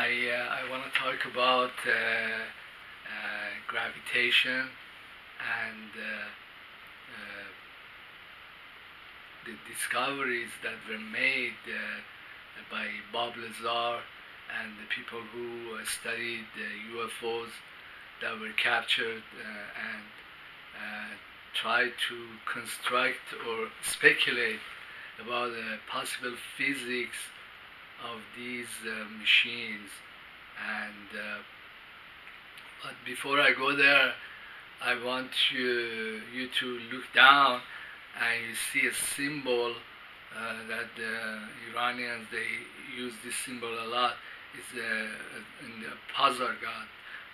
I want to talk about gravitation and the discoveries that were made by Bob Lazar and the people who studied UFOs that were captured and tried to construct or speculate about the possible physics of these machines. And but before I go there, I want you to look down and you see a symbol that the Iranians, they use this symbol a lot. It's in the Pazar God,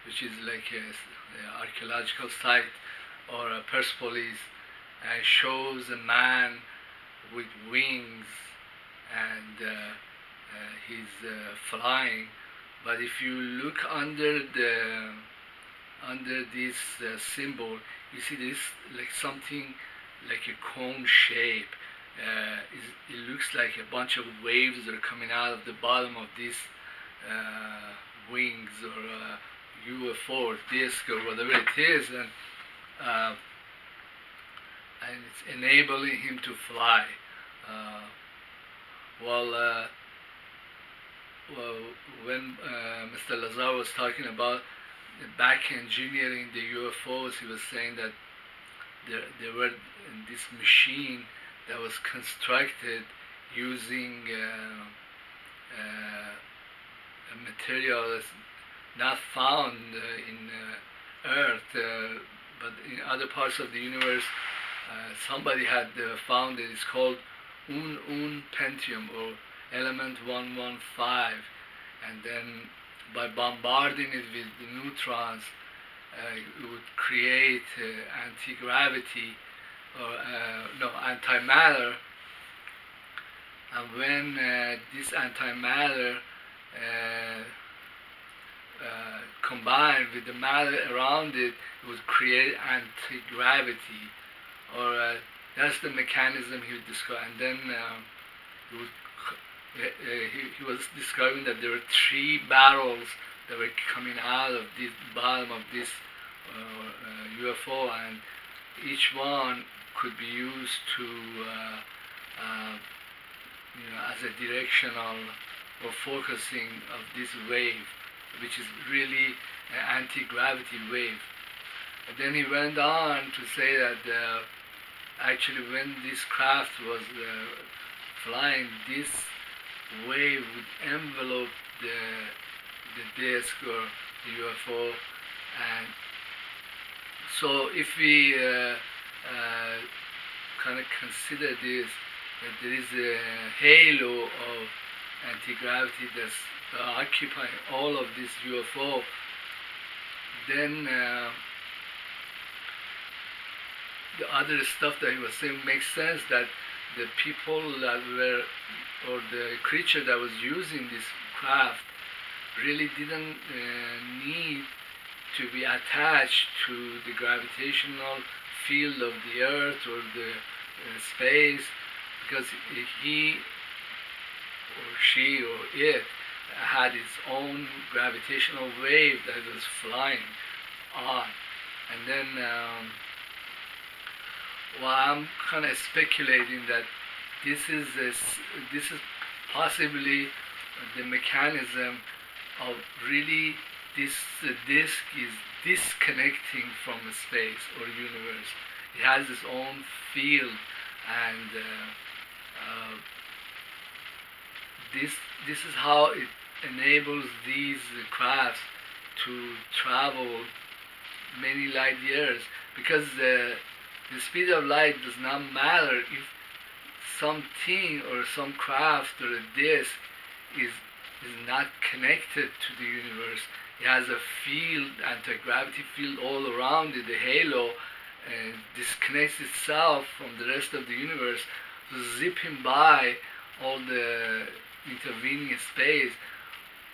which is like a archaeological site or a Persepolis, and shows a man with wings and he's flying. But if you look under this symbol, you see this like something like a cone shape. It looks like a bunch of waves that are coming out of the bottom of this wings or UFO or disc or whatever it is, and it's enabling him to fly. Well, when Mr. Lazar was talking about back engineering the UFOs, he was saying that there were this machine that was constructed using a material that's not found in Earth, but in other parts of the universe. Somebody had found it. It's called Un Pentium, or element 115, and then by bombarding it with the neutrons, it would create anti-gravity or antimatter. And when this antimatter combined with the matter around it, it would create anti-gravity, or that's the mechanism he would describe. And then he was describing that there were 3 barrels that were coming out of the bottom of this UFO, and each one could be used to as a directional or focusing of this wave, which is really an anti-gravity wave. And then he went on to say that actually when this craft was flying, this wave would envelope the disk or the UFO. And so if we kind of consider this, that there is a halo of anti-gravity that's occupying all of this UFO, then the other stuff that he was saying makes sense, that the people that were, or the creature that was using this craft, really didn't need to be attached to the gravitational field of the Earth or the space, because he or she or it had its own gravitational wave that it was flying on. And then I'm kind of speculating that this is possibly the mechanism of really this disk is disconnecting from space or universe. It has its own field, and this is how it enables these crafts to travel many light years, because the speed of light does not matter if something or some craft or a disk is not connected to the universe. It has a field, anti-gravity field all around it, the halo, and disconnects itself from the rest of the universe, so zipping by all the intervening space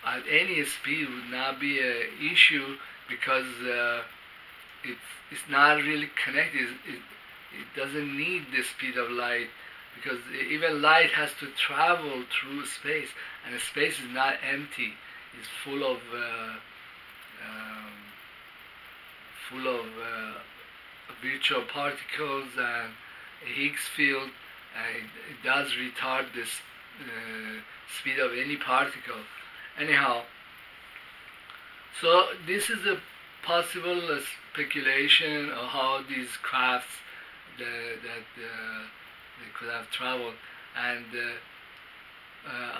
at any speed would not be an issue, because it's not really connected. It doesn't need the speed of light, because even light has to travel through space, and space is not empty. is full of um, virtual particles and a Higgs field, and it does retard the speed of any particle. Anyhow, so this is a possible speculation of how these crafts that they could have traveled, and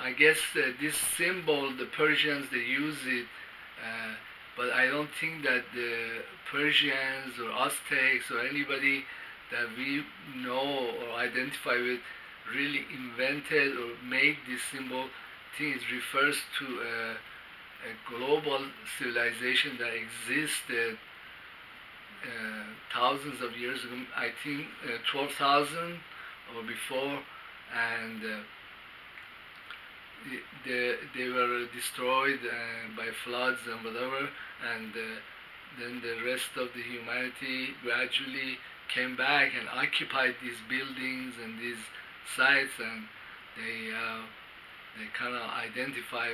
I guess this symbol, the Persians, they use it, but I don't think that the Persians or Aztecs or anybody that we know or identify with really invented or made this symbol. I think it refers to a global civilization that existed thousands of years ago, I think 12,000 or before, and they were destroyed by floods and whatever, and then the rest of the humanity gradually came back and occupied these buildings and these sites, and they kind of identify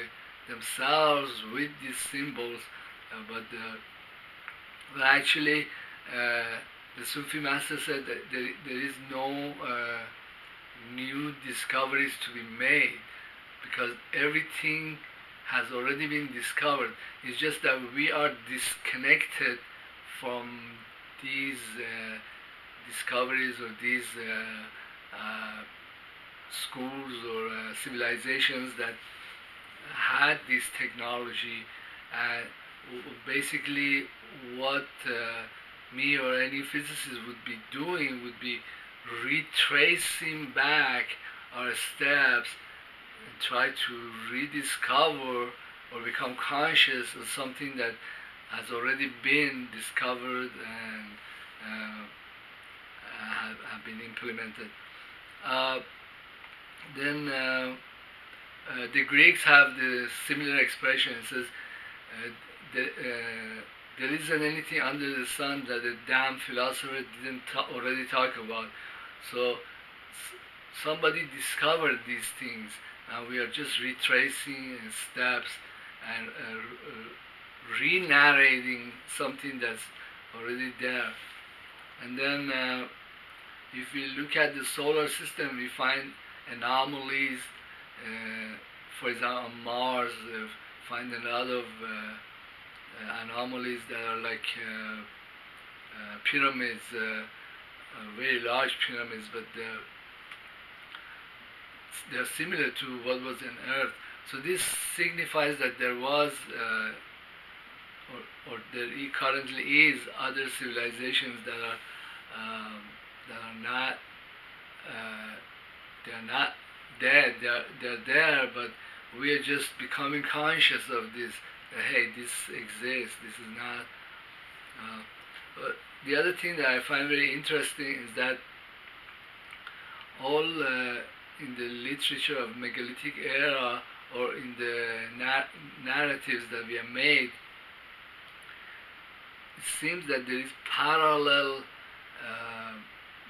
themselves with these symbols, but actually the Sufi master said that there is no new discoveries to be made, because everything has already been discovered. It's just that we are disconnected from these discoveries or these schools or civilizations that had this technology. And basically what me or any physicist would be doing would be retracing back our steps and try to rediscover or become conscious of something that has already been discovered and have been implemented. Then the Greeks have the similar expression. It says, there isn't anything under the sun that a damn philosopher didn't already talk about. So somebody discovered these things, and we are just retracing steps and re-narrating something that's already there. And then if we look at the solar system, we find anomalies. For example, on Mars, find a lot of anomalies that are like pyramids, very large pyramids, but they're similar to what was in Earth. So this signifies that there was, or there currently is, other civilizations that are not dead. They're there, but we are just becoming conscious of this. Hey, this exists. This is not. But the other thing that I find very interesting is that all in the literature of megalithic era, or in the narratives that we have made, it seems that there is parallel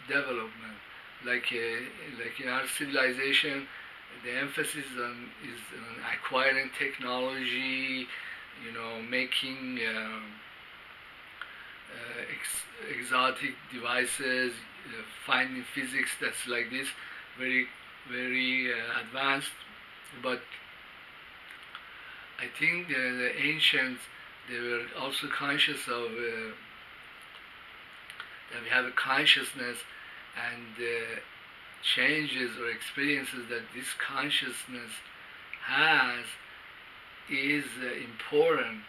development. Like in our civilization, the emphasis is on acquiring technology, making exotic devices, finding physics that's like this, very, very advanced. But I think the ancients, they were also conscious of that we have a consciousness, and changes or experiences that this consciousness has is important.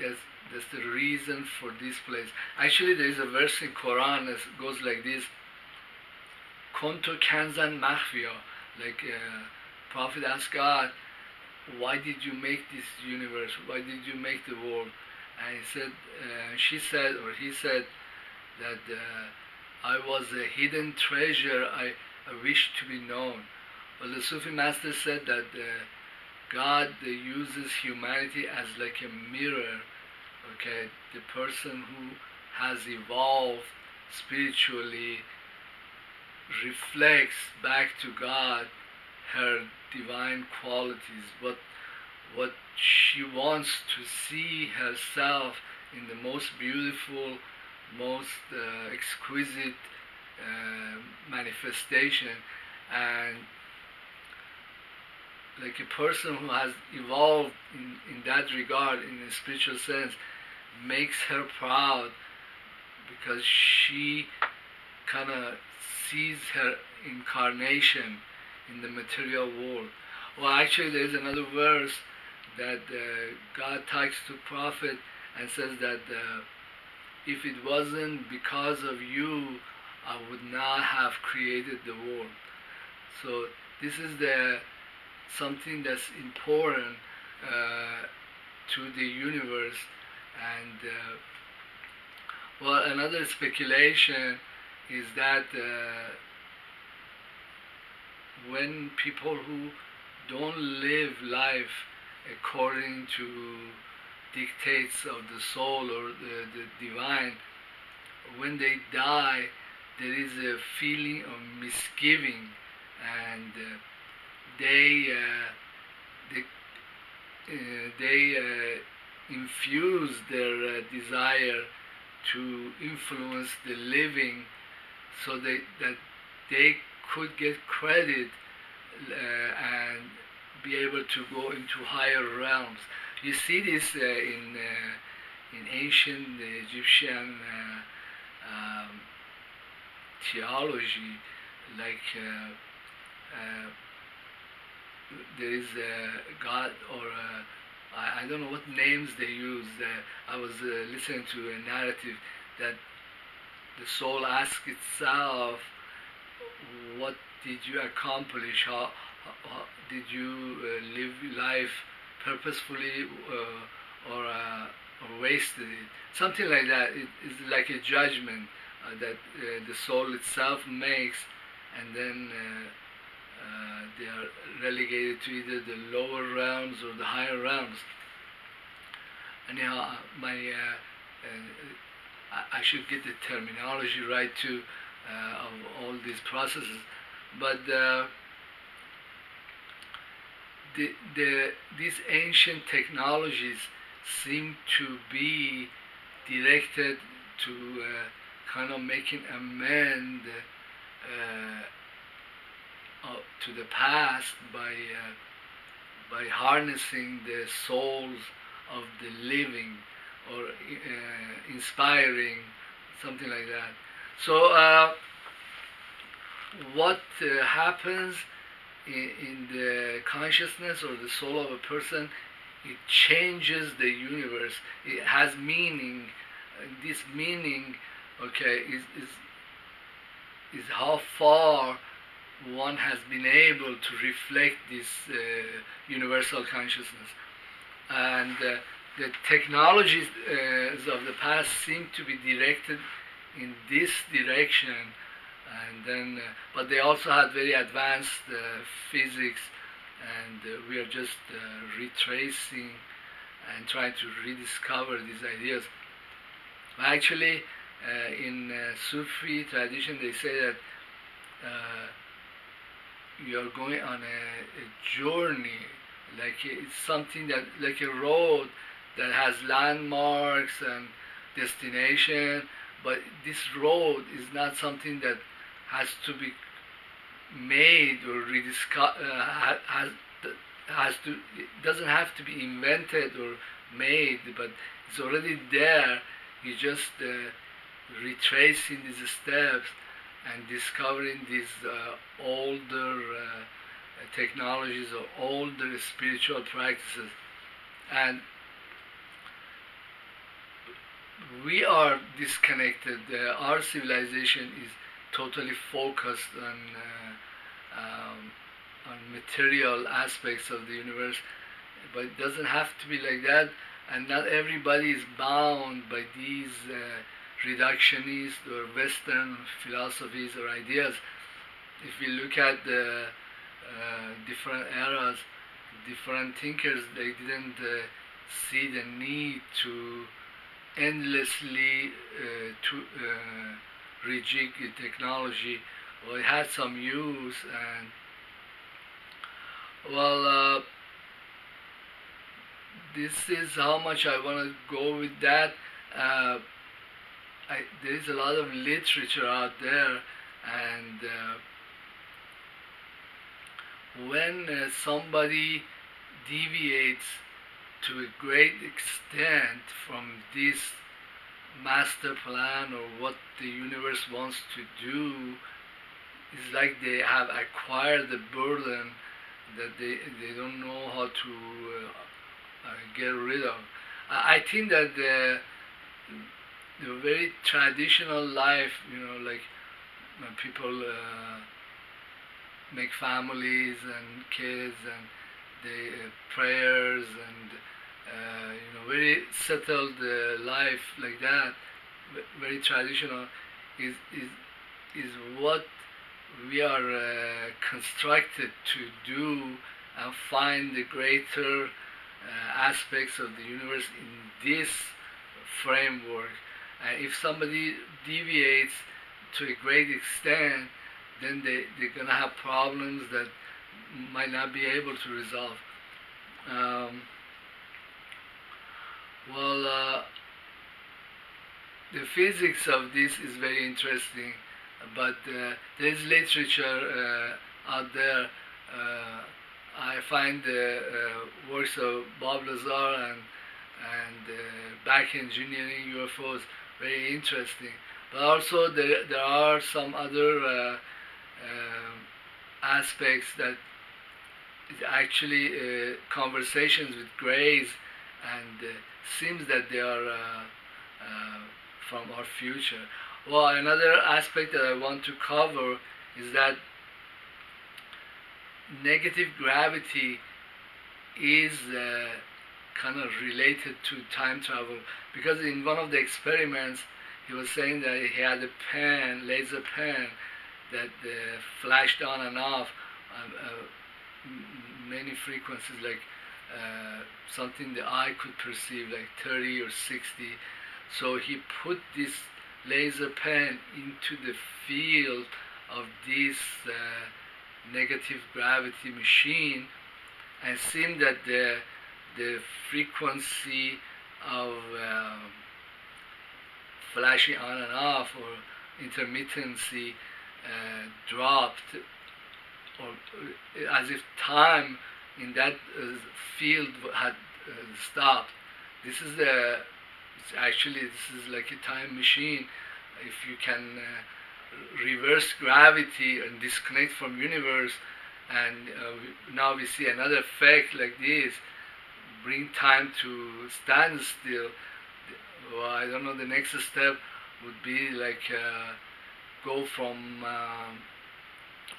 That's the reason for this place. Actually, there is a verse in Quran that goes like this: "Kuntu kanzan makhfiya." Like Prophet asked God, "Why did you make this universe? Why did you make the world?" And he said that I was a hidden treasure. I wish to be known. Well, the Sufi master said that God uses humanity as like a mirror. Okay, the person who has evolved spiritually reflects back to God her divine qualities, what she wants to see herself in the most beautiful, most exquisite manifestation. And like a person who has evolved in that regard, in a spiritual sense, makes her proud because she kind of sees her incarnation in the material world. Well, actually, there's another verse that God talks to prophet and says that if it wasn't because of you, I would not have created the world. So this is something that's important to the universe. And well, another speculation is that when people who don't live life according to dictates of the soul or the divine, when they die, there is a feeling of misgiving, and they infuse their desire to influence the living, so that they could get credit and be able to go into higher realms. You see this in ancient Egyptian theology, like there is a God, or I don't know what names they use. I was listening to a narrative that the soul asks itself, what did you accomplish? How did you live life purposefully or wasted it? Something like that. It is like a judgment that the soul itself makes, and then they are relegated to either the lower realms or the higher realms. Anyhow, I should get the terminology right too of all these processes, but these ancient technologies seem to be directed to kind of making amend to the past by harnessing the souls of the living, or inspiring, something like that. So what happens in the consciousness or the soul of a person, it changes the universe. It has meaning. This meaning, okay, is how far one has been able to reflect this universal consciousness. And the technologies of the past seem to be directed in this direction, and then but they also had very advanced physics, and we are just retracing and trying to rediscover these ideas. Actually, in Sufi tradition, they say that you are going on a journey, like it's something that, like a road that has landmarks and destination, but this road is not something that has to be made or rediscovered, it doesn't have to be invented or made, but it's already there. You just retracing these steps and discovering these older technologies or older spiritual practices. And we are disconnected. Our civilization is totally focused on material aspects of the universe, but it doesn't have to be like that, and not everybody is bound by these reductionist or Western philosophies or ideas. If we look at the different eras, different thinkers, they didn't see the need to endlessly rejig the technology. Well, it had some use, and well, this is how much I want to go with that. There is a lot of literature out there, and when somebody deviates to a great extent from this master plan or what the universe wants to do, it's like they have acquired the burden that they don't know how to get rid of. I think that the very traditional life, like when people make families and kids and the prayers and very settled life like that, very traditional, is what we are constructed to do and find the greater aspects of the universe in this framework. If somebody deviates to a great extent, then they're going to have problems that might not be able to resolve. The physics of this is very interesting, but there is literature out there. I find the works of Bob Lazar and back engineering UFOs very interesting. But also there are some other aspects that is actually conversations with grays, and seems that they are from our future. Well, another aspect that I want to cover is that negative gravity is kind of related to time travel, because in one of the experiments he was saying that he had a pen, laser pen, that flashed on and off many frequencies, like something the eye could perceive, like 30 or 60. So he put this laser pen into the field of this negative gravity machine, and seemed that the frequency of flashing on and off, or intermittency, dropped, or as if time in that field had stopped. This is like a time machine. If you can reverse gravity and disconnect from universe, and now we see another effect like this, bring time to stand still. Well, I don't know, the next step would be like go from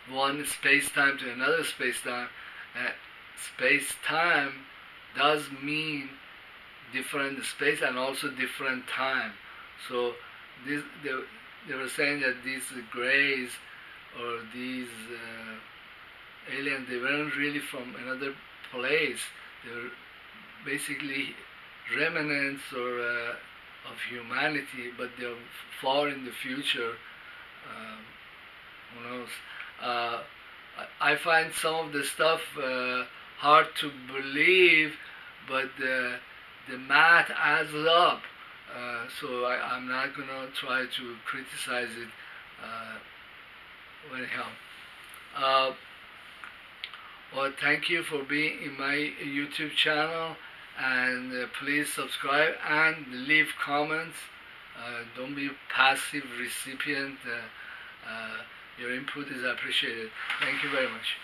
one space-time to another space-time. Space-time does mean different space and also different time. So they were saying that these grays or these aliens, they weren't really from another place. They were basically remnants or of humanity, but they're far in the future. Who knows? I find some of the stuff hard to believe, but the math adds up. So I'm not going to try to criticize it. Anyhow. Well, thank you for being in my YouTube channel, and please subscribe and leave comments. Don't be a passive recipient. Your input is appreciated. Thank you very much.